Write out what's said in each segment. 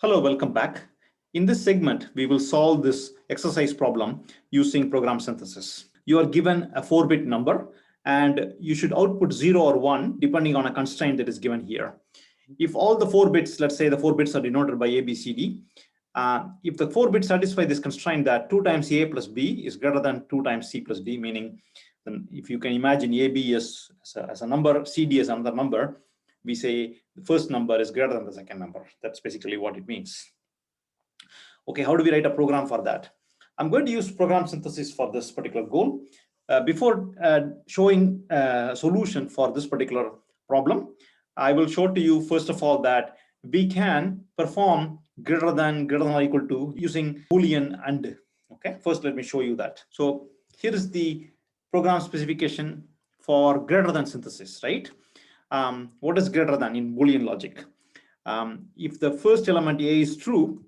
Hello, welcome back. In this segment, we will solve this exercise problem using program synthesis. You are given a 4-bit number and you should output 0 or 1 depending on a constraint that is given here. If all the 4 bits, let's say the 4 bits are denoted by A, B, C, D, if the 4 bits satisfy this constraint that 2 times A plus B is greater than 2 times C plus D, meaning then if you can imagine AB as a number, CD as another number, we say the first number is greater than the second number. That's basically what it means. Okay, how do we write a program for that? I'm going to use program synthesis for this particular goal. Before showing a solution for this particular problem, I will show to you first of all that we can perform greater than or equal to using Boolean AND. Okay, first let me show you that. So here is the program specification for greater than synthesis, right? What is greater than in Boolean logic? If the first element A is true,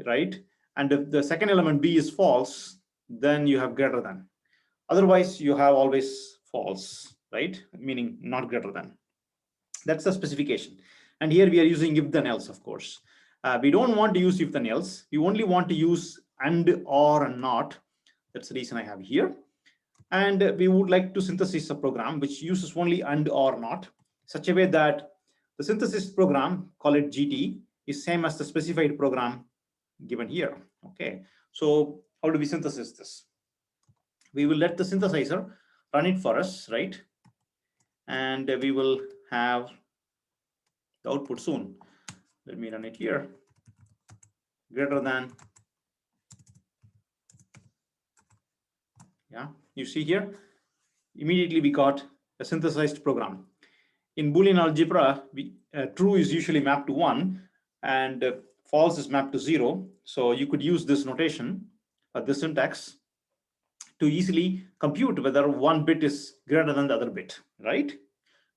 right, and if the second element B is false, then you have greater than. Otherwise, you have always false, right? Meaning not greater than. That's the specification. And here we are using if then else, of course. We don't want to use if then else. We only want to use and, or, and not. That's the reason I have here. And we would like to synthesize a program which uses only and, or, not, such a way that the synthesis program, call it GT, is same as the specified program given here. Okay, so how do we synthesize this? We will let the synthesizer run it for us, right? And we will have the output soon. Let me run it here. Greater than. Yeah, you see here, immediately we got a synthesized program. In Boolean algebra, true is usually mapped to 1 and false is mapped to 0. So you could use this notation, this syntax, to easily compute whether one bit is greater than the other bit, right?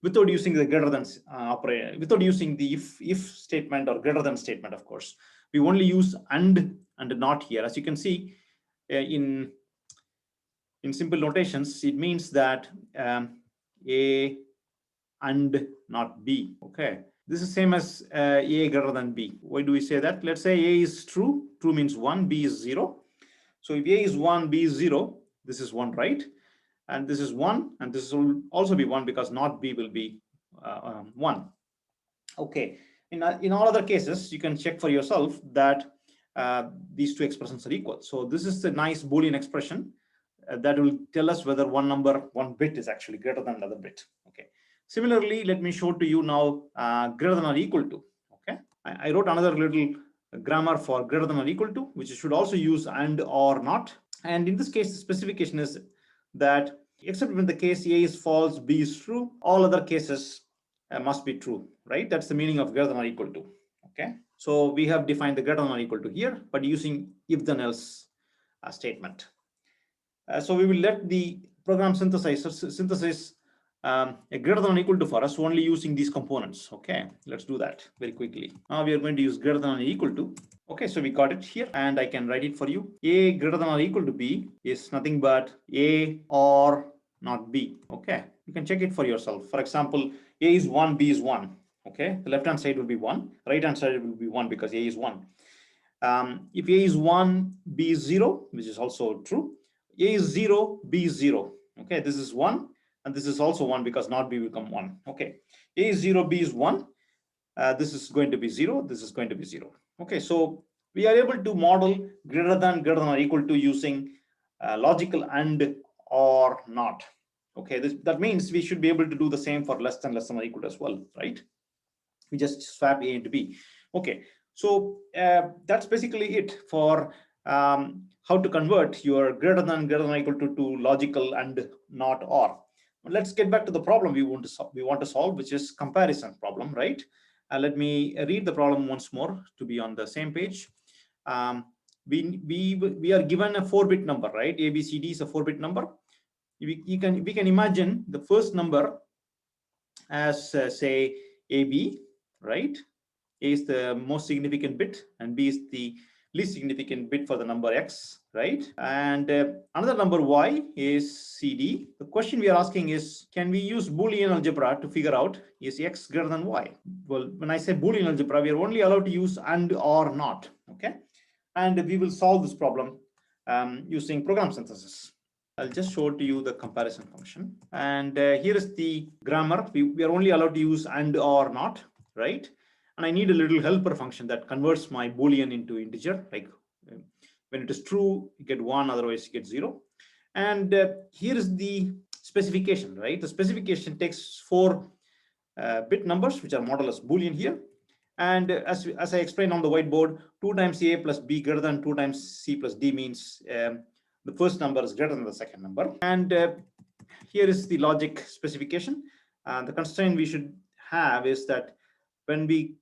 Without using the greater than operator, without using the if statement or greater than statement, of course. We only use and not here. As you can see, in simple notations, it means that A and not B. Okay, this is same as A greater than B. Why do we say that? Let's say A is true. True means 1, B is 0. So if A is 1, B is 0, this is 1, right? And this is 1, and this will also be 1 because not B will be 1. Okay, in all other cases, you can check for yourself that these two expressions are equal. So this is the nice Boolean expression that will tell us whether one bit is actually greater than another bit. Okay. Similarly, let me show to you now greater than or equal to. Okay, I wrote another little grammar for greater than or equal to, which should also use and, or, not. And in this case, the specification is that except when the case A is false, B is true, all other cases must be true, right? That's the meaning of greater than or equal to. Okay, so we have defined the greater than or equal to here, but using if then else statement. So we will let the program synthesize a greater than or equal to for us only using these components. Okay, let's do that very quickly. Now we are going to use greater than or equal to. Okay, so we got it here and I can write it for you. A greater than or equal to B is nothing but A or not B. Okay, you can check it for yourself. For example, A is 1, B is 1. Okay, the left hand side will be 1, right hand side will be 1 because A is 1. If A is 1, B is 0, which is also true. A is 0, B is 0. Okay, this is 1 and this is also 1 because not B will become 1. Okay, A is 0, B is 1. This is going to be 0, this is going to be 0. Okay, so we are able to model greater than or equal to using logical and or not. Okay, that means we should be able to do the same for less than or equal to as well, right? We just swap A into B. Okay, so that's basically it for how to convert your greater than or equal to logical and not or. Let's get back to the problem we want to solve, which is comparison problem, right? Let me read the problem once more to be on the same page. We are given a 4-bit number, right? A, B, C, D is a 4-bit number. We can imagine the first number as say AB, right? A is the most significant bit and B is the least significant bit for the number x, right? And another number y is CD. The question we are asking is, can we use Boolean algebra to figure out is x greater than y? Well, when I say Boolean algebra, we are only allowed to use and or not, okay? And we will solve this problem using program synthesis. I'll just show to you the comparison function. And here is the grammar. We are only allowed to use and or not, right? And I need a little helper function that converts my Boolean into integer. Like when it is true, you get 1, otherwise you get 0. And here is the specification, right? The specification takes 4 bit numbers, which are modeled as Boolean here. And as I explained on the whiteboard, 2 times a plus b greater than 2 times c plus d means the first number is greater than the second number. And here is the logic specification. The constraint we should have is that when we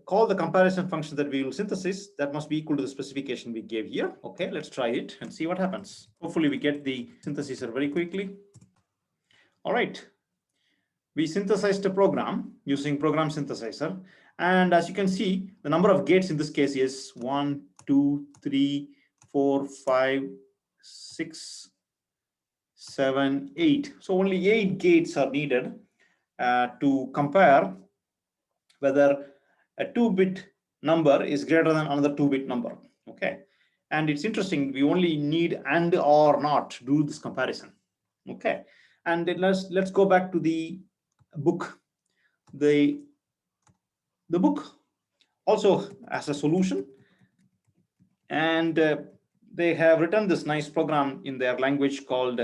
call the comparison function that we will synthesize, that must be equal to the specification we gave here. Okay, let's try it and see what happens. Hopefully we get the synthesizer very quickly. All right. We synthesized a program using program synthesizer. And as you can see, the number of gates in this case is 1, 2, 3, 4, 5, 6, 7, 8. So only 8 gates are needed to compare whether a 2-bit number is greater than another 2-bit number. Okay. And it's interesting, we only need and or not to do this comparison. Okay. And then let's go back to the book. The book also has a solution, and they have written this nice program in their language called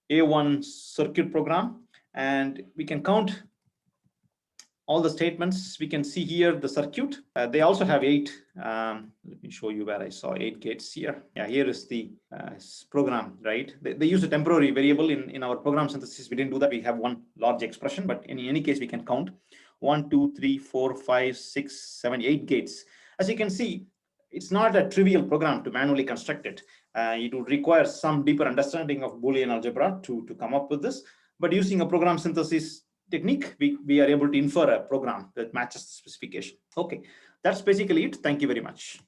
A1 circuit program, and we can count all the statements. We can see here the circuit. They also have 8. Let me show you where I saw 8 gates here. Yeah, here is the program, right? They use a temporary variable in our program synthesis. We didn't do that. We have one large expression, but in any case, we can count 1, 2, 3, 4, 5, 6, 7, 8 gates. As you can see, it's not a trivial program to manually construct it. It would require some deeper understanding of Boolean algebra to come up with this. But using a program synthesis technique, we are able to infer a program that matches the specification. Okay, that's basically it. Thank you very much.